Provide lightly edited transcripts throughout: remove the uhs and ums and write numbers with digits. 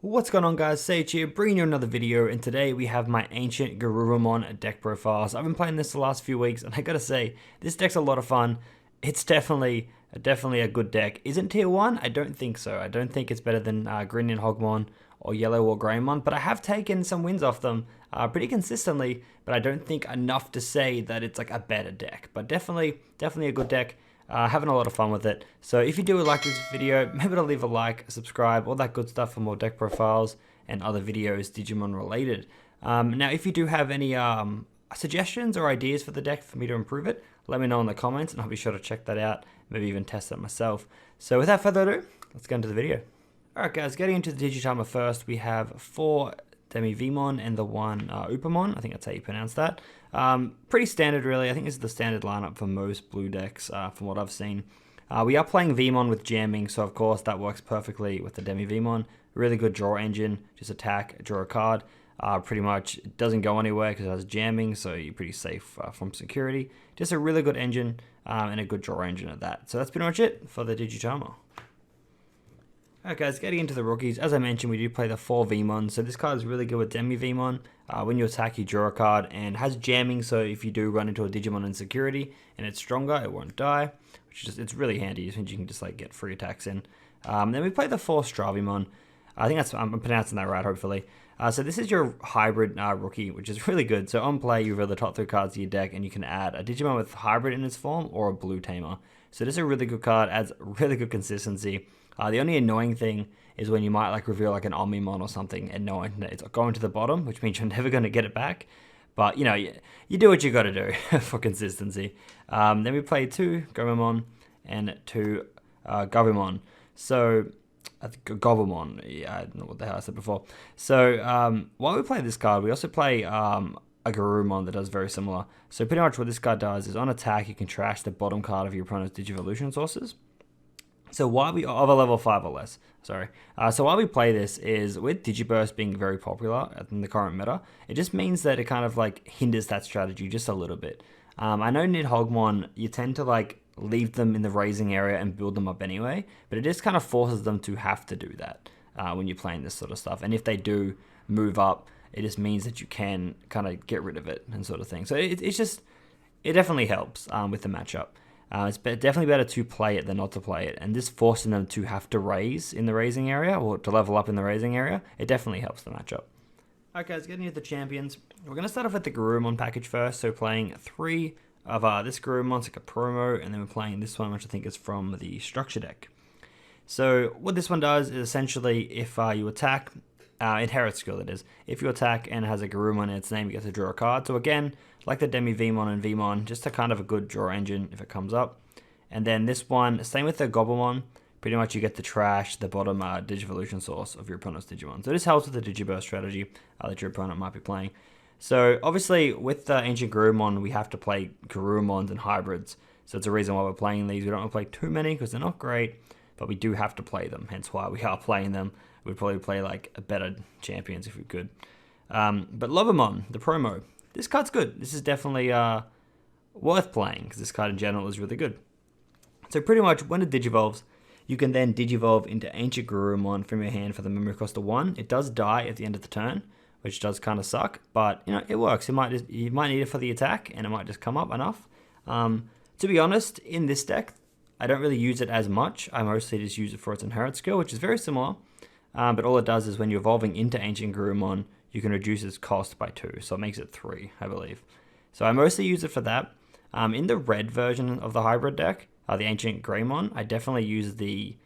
What's going on, guys? Sage here, bringing you another video, and today we have my Ancient Garurumon deck profiles. I've been playing this the last few weeks, and I gotta say, this deck's a lot of fun. It's definitely a good deck. Isn't tier 1? I don't think so. I don't think it's better than Green Hogmon or Yellow or Greymon, but I have taken some wins off them pretty consistently, but I don't think enough to say that it's like a better deck. But definitely a good deck. Having a lot of fun with it. So if you do like this video, maybe to leave a like, subscribe, all that good stuff for more deck profiles and other videos Digimon related. Now, if you do have any suggestions or ideas for the deck for me to improve it, let me know in the comments and I'll be sure to check that out, maybe even test it myself. So without further ado, let's get into the video. Alright guys, getting into the Digitama first, we have 4 Demi-Vmon and the 1 Upamon. I think that's how you pronounce that. Pretty standard, really. I think this is the standard lineup for most blue decks, from what I've seen. We are playing Vmon with jamming, so of course that works perfectly with the Demi-Vmon. Really good draw engine. Just attack, draw a card. Pretty much it doesn't go anywhere because it has jamming, so you're pretty safe from security. Just a really good engine and a good draw engine at that. So that's pretty much it for the Digitama. Alright guys, getting into the rookies, as I mentioned, we do play the 4 Vmon, so this card is really good with Demi-Vmon. When you attack, you draw a card, and has jamming, so if you do run into a Digimon in security, and it's stronger, it won't die, which is it's really handy, since you can just like get free attacks in. Then we play the 4 Stravimon. I think I'm pronouncing that right, hopefully. So this is your hybrid rookie, which is really good. So on play, you reveal the top 3 cards of your deck, and you can add a Digimon with hybrid in its form, or a blue tamer. So this is a really good card, adds really good consistency. The only annoying thing is when you might like reveal like an Omnimon or something and knowing that it's going to the bottom, which means you're never going to get it back. But you know, you do what you got to do for consistency. Then we play 2 Gomamon and 2 Gabumon. So Gobumon, yeah, I don't know what the hell I said before. So while we play this card, we also play a Garurumon that does very similar. So pretty much what this card does is on attack, you can trash the bottom card of your opponent's Digivolution sources. So why we of a level 5 or less, sorry. So why we play this is with Digiburst being very popular in the current meta, it just means that it kind of like hinders that strategy just a little bit. I know Nidhogmon, you tend to like leave them in the raising area and build them up anyway, but it just kind of forces them to have to do that when you're playing this sort of stuff. And if they do move up, it just means that you can kind of get rid of it and sort of thing. So it definitely helps with the matchup. It's definitely better to play it than not to play it, and this forcing them to have to raise in the raising area, or to level up in the raising area, it definitely helps the matchup. Alright guys, getting into the champions, we're going to start off with the Garurumon package first, so playing 3 of this Garurumon, it's like a promo, and then we're playing this one, which I think is from the structure deck. So what this one does is essentially, if you attack, inherit skill that is, if you attack and it has a Garurumon in its name, you get to draw a card. So again, like the Demi-Vmon and Vmon, just a kind of a good draw engine if it comes up. And then this one, same with the Gobumon, pretty much you get to trash the bottom Digivolution source of your opponent's Digimon. So this helps with the Digiburst strategy that your opponent might be playing. So obviously with the Ancient Garurumon, we have to play Garurumons and hybrids. So it's a reason why we're playing these. We don't want to play too many because they're not great, but we do have to play them, hence why we are playing them. We'd probably play like better champions if we could. But Lobomon, the promo, this card's good. This is definitely worth playing because this card in general is really good. So pretty much when it digivolves, you can then digivolve into Ancient Garurumon from your hand for the memory cost of 1. It does die at the end of the turn, which does kind of suck, but you know it works. You might need it for the attack, and it might just come up enough. To be honest, in this deck, I don't really use it as much. I mostly just use it for its inherit skill, which is very similar. But all it does is when you're evolving into Ancient Garurumon, you can reduce its cost by 2, so it makes it 3, I believe. So I mostly use it for that. In the red version of the hybrid deck, the Ancient Greymon, I definitely use the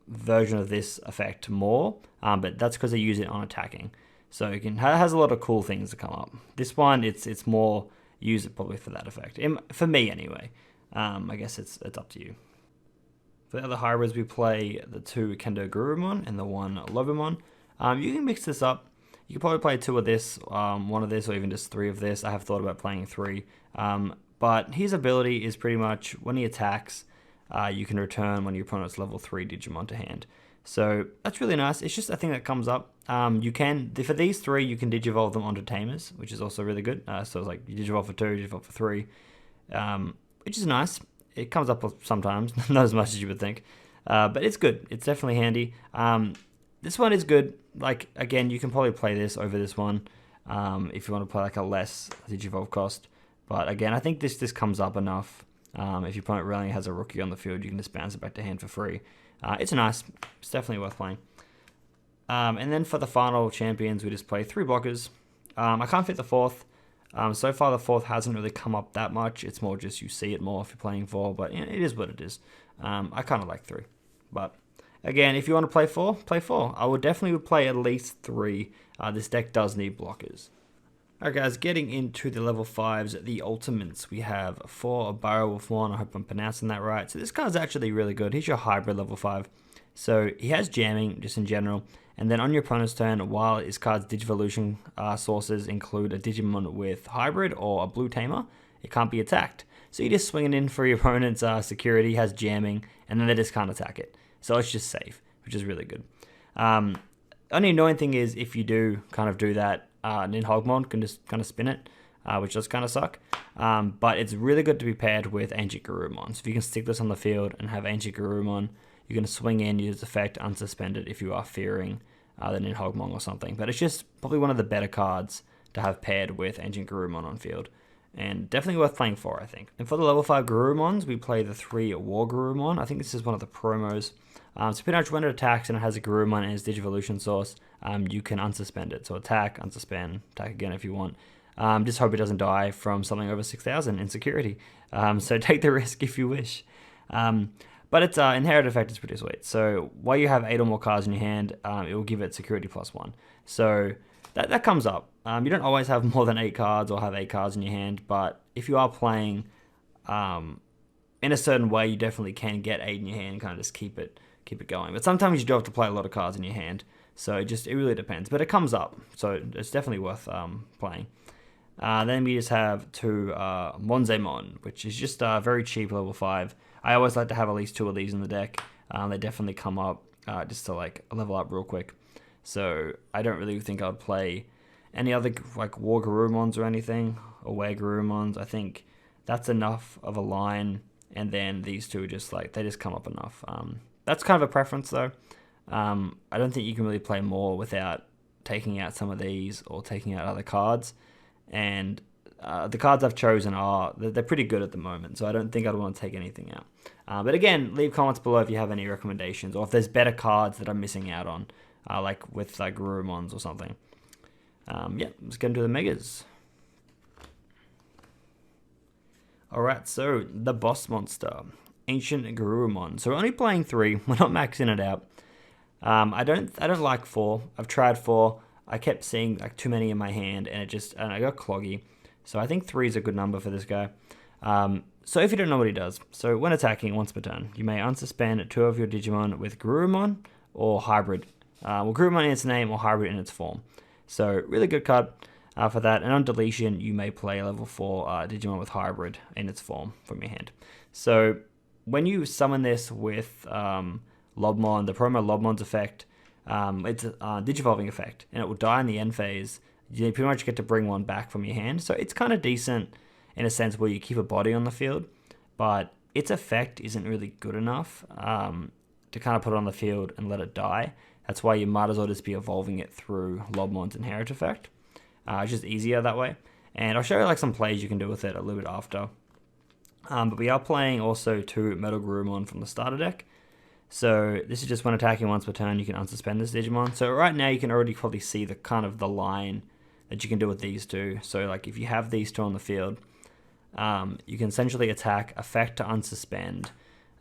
version of this effect more, but that's because I use it on attacking. So it has a lot of cool things that come up. This one, it's more use it probably for that effect. For me anyway. I guess it's up to you. For the other hybrids, we play the 2 Kendo Garurumon and the 1 Lobomon. You can mix this up. You could probably play 2 of this, 1 of this, or even just 3 of this. I have thought about playing 3. But his ability is pretty much when he attacks, you can return when your opponent's level 3 Digimon to hand. So that's really nice. It's just a thing that comes up. You can, for these 3, you can digivolve them onto Tamers, which is also really good. So it's like you digivolve for 2, digivolve for 3, which is nice. It comes up sometimes, not as much as you would think, but it's good. It's definitely handy. This one is good. Like, again, you can probably play this over this one if you want to play like a less Digivolve cost. But again, I think this comes up enough. If your opponent really has a rookie on the field, you can just bounce it back to hand for free. It's nice. It's definitely worth playing. And then for the final champions, we just play 3 blockers. I can't fit the 4th. So far, the 4th hasn't really come up that much. It's more just you see it more if you're playing 4, but you know, it is what it is. I kind of like 3. But again, if you want to play 4, play 4. I would definitely play at least 3. This deck does need blockers. Alright guys, getting into the level 5s, the ultimates, we have 4 Beowulf 1, I hope I'm pronouncing that right. So this card's actually really good. He's your hybrid level 5. So he has jamming, just in general. And then on your opponent's turn, while his card's Digivolution sources include a Digimon with hybrid or a blue tamer, it can't be attacked. So you just swing it in for your opponent's security, has jamming, and then they just can't attack it. So it's just safe, which is really good. Only annoying thing is if you do kind of do that, Ninhogmon can just kind of spin it, which does kind of suck. But it's really good to be paired with Ancient Garurumon. So if you can stick this on the field and have Ancient Garurumon, you can swing in, use effect, unsuspend it if you are fearing the Ninhogmon or something. But it's just probably one of the better cards to have paired with Ancient Garurumon on field. And definitely worth playing for, I think. And for the level 5 Garurumons, we play the 3 War Garurumon. I think this is one of the promos. So pretty much when it attacks and it has a Garurumon in its Digivolution source, you can unsuspend it. So attack, unsuspend, attack again if you want. Just hope it doesn't die from something over 6,000 in security. So take the risk if you wish. But its inherit effect is pretty sweet. So while you have 8 or more cards in your hand, it will give it security +1. So that comes up. You don't always have more than 8 cards or have 8 cards in your hand, but if you are playing in a certain way, you definitely can get 8 in your hand and kind of just keep it going. But sometimes you do have to play a lot of cards in your hand, so it really depends. But it comes up, so it's definitely worth playing. Then we just have 2 Monzemon, which is just very cheap level 5. I always like to have at least 2 of these in the deck. They definitely come up just to like level up real quick. So I don't really think I'd play any other like War Garurumons or anything, or Were Garurumons. I think that's enough of a line, and then these 2 just like they just come up enough. That's kind of a preference though. I don't think you can really play more without taking out some of these or taking out other cards. And the cards I've chosen they're pretty good at the moment, so I don't think I'd want to take anything out. But again, leave comments below if you have any recommendations, or if there's better cards that I'm missing out on, like with Garurumons or something. Yeah, let's get into the megas. Alright, so the boss monster, Ancient Garurumon. So we're only playing 3, we're not maxing it out. I don't like 4. I've tried 4. I kept seeing like too many in my hand, and I got cloggy. So I think 3 is a good number for this guy. So if you don't know what he does, so when attacking once per turn, you may unsuspend 2 of your Digimon with Garurumon or hybrid. Well, Garurumon in its name or hybrid in its form. So really good card for that. And on deletion, you may play a level 4 Digimon with hybrid in its form from your hand. So when you summon this with Lobmon, the promo Lobmon's effect, it's a Digivolving effect, and it will die in the end phase. You pretty much get to bring one back from your hand. So it's kind of decent in a sense where you keep a body on the field, but its effect isn't really good enough to kind of put it on the field and let it die. That's why you might as well just be evolving it through Lobmon's inherit effect. It's just easier that way. And I'll show you like some plays you can do with it a little bit after. But we are playing also 2 Metal Garurumon from the starter deck. So this is just when attacking once per turn, you can unsuspend this Digimon. So right now you can already probably see the kind of the line that you can do with these 2. So like if you have these 2 on the field, you can essentially attack, effect to unsuspend,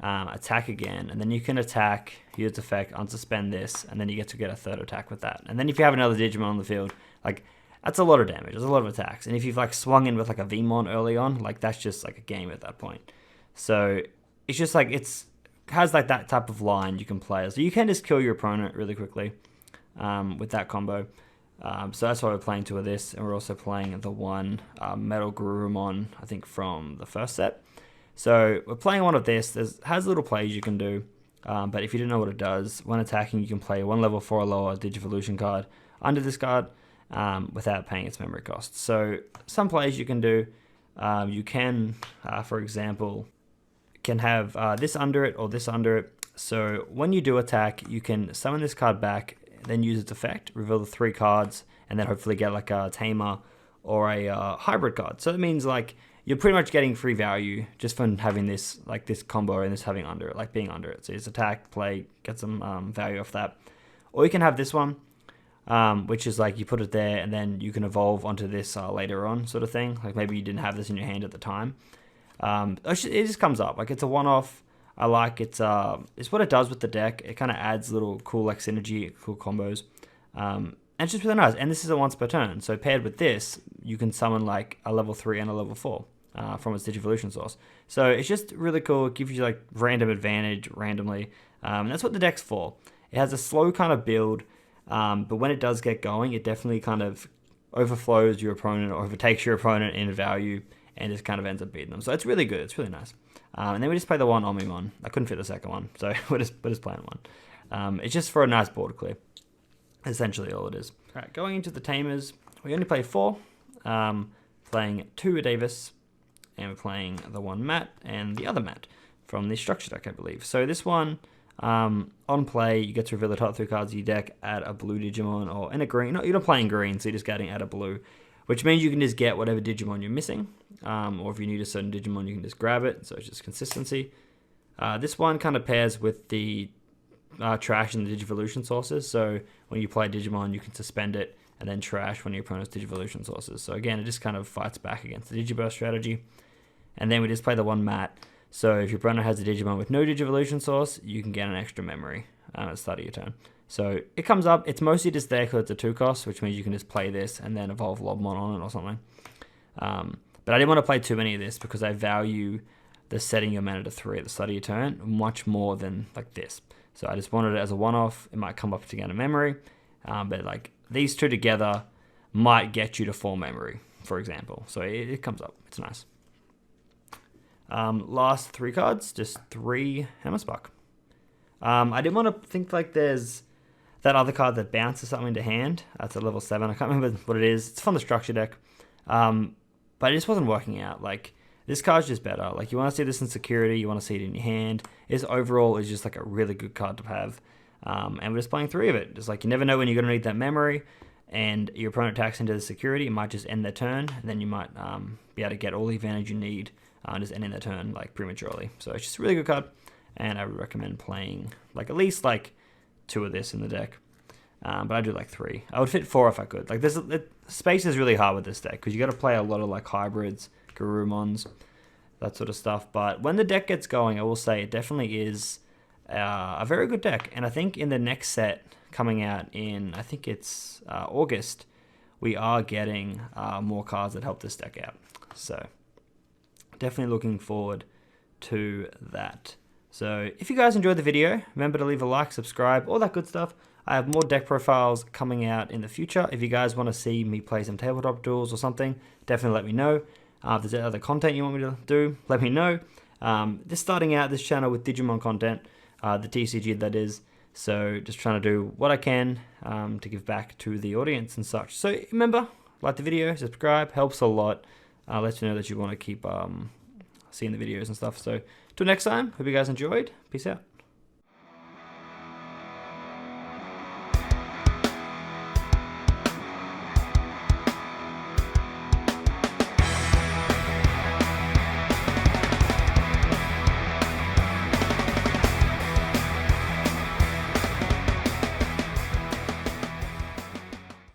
attack again, and then you can attack, use effect, unsuspend this, and then you get to get a 3rd attack with that. And then if you have another Digimon on the field, like that's a lot of damage, there's a lot of attacks. And if you've like swung in with like a Vmon early on, like that's just like a game at that point. So it's just like has like that type of line you can play. So you can just kill your opponent really quickly with that combo. So that's why we're playing 2 of this, and we're also playing the 1 Metal Garurumon, I think from the first set. So we're playing one of this. Has little plays you can do, but if you don't know what it does, when attacking you can play 1 level 4 or lower Digivolution card under this card without paying its memory cost. So some plays you can do, you can, for example, can have this under it or this under it. So when you do attack, you can summon this card back then use its effect, reveal the 3 cards, and then hopefully get like a Tamer or a hybrid card. So it means like you're pretty much getting free value just from having this, like this combo and this having under it, like being under it. So you just attack, play, get some value off that. Or you can have this one, which is like you put it there and then you can evolve onto this later on sort of thing. Like maybe you didn't have this in your hand at the time. It just comes up. Like it's a one-off. I like it's what it does with the deck. It kind of adds little cool like synergy, cool combos. And it's just really nice. And this is a once per turn. So paired with this, you can summon like a level 3 and a level 4 from its Digivolution source. So it's just really cool. It gives you like random advantage randomly. And that's what the deck's for. It has a slow kind of build, but when it does get going, it definitely kind of overflows your opponent or overtakes your opponent in value and just kind of ends up beating them. So it's really good. It's really nice. And then we just play the one Omnimon. I couldn't fit the second one, so we're just playing one. It's just for a nice board clear. Essentially all it is. All right, going into the Tamers, we only play 4. Playing 2 Davis, and we're playing the one Matt and the other Matt from the structure deck, I believe. So this one, on play, you get to reveal the top 3 cards of your deck, add a blue Digimon, or in a green. No, you're not playing green, so you're just getting add a blue, which means you can just get whatever Digimon you're missing. Or if you need a certain Digimon, you can just grab it. So it's just consistency. This one kind of pairs with the trash and the Digivolution sources. So when you play Digimon, you can suspend it and then trash one of your opponent's Digivolution sources. So again, it just kind of fights back against the Digiburst strategy. And then we just play the one Matt. So if your opponent has a Digimon with no Digivolution source, you can get an extra memory at the start of your turn. So it comes up. It's mostly just there because it's a 2 cost, which means you can just play this and then evolve Lobmon on it or something. But I didn't want to play too many of this because I value the setting your mana to 3 at the start of your turn much more than like this. So I just wanted it as a one-off. It might come up to gain a memory, but like these 2 together might get you to 4 memory, for example. So it comes up. It's nice. Last 3 cards, just 3 Hammerspark. I didn't want to think like there's that other card that bounces something into hand. That's at level 7. I can't remember what it is. It's from the structure deck. But it just wasn't working out. Like, this card's just better. Like, you want to see this in security. You want to see it in your hand. This overall is just like a really good card to have. And we're just playing 3 of it. Just like, you never know when you're going to need that memory. And your opponent attacks into the security. It might just end their turn. And then you might be able to get all the advantage you need. Just ending their turn, like, prematurely. So it's just a really good card. And I would recommend playing, like, at least, like, 2 of this in the deck. But I do like 3. I would fit 4 if I could. Like, space is really hard with this deck because you got to play a lot of like hybrids, Garurumons, that sort of stuff. But when the deck gets going, I will say it definitely is a very good deck. And I think in the next set coming out in, I think it's August, we are getting more cards that help this deck out. So definitely looking forward to that. So if you guys enjoyed the video, remember to leave a like, subscribe, all that good stuff. I have more deck profiles coming out in the future. If you guys want to see me play some tabletop duels or something, definitely let me know. If there's other content you want me to do, let me know. Just starting out this channel with Digimon content, the TCG that is. So just trying to do what I can to give back to the audience and such. So remember, like the video, subscribe, helps a lot. Lets you know that you want to keep seeing the videos and stuff. So till next time, hope you guys enjoyed. Peace out.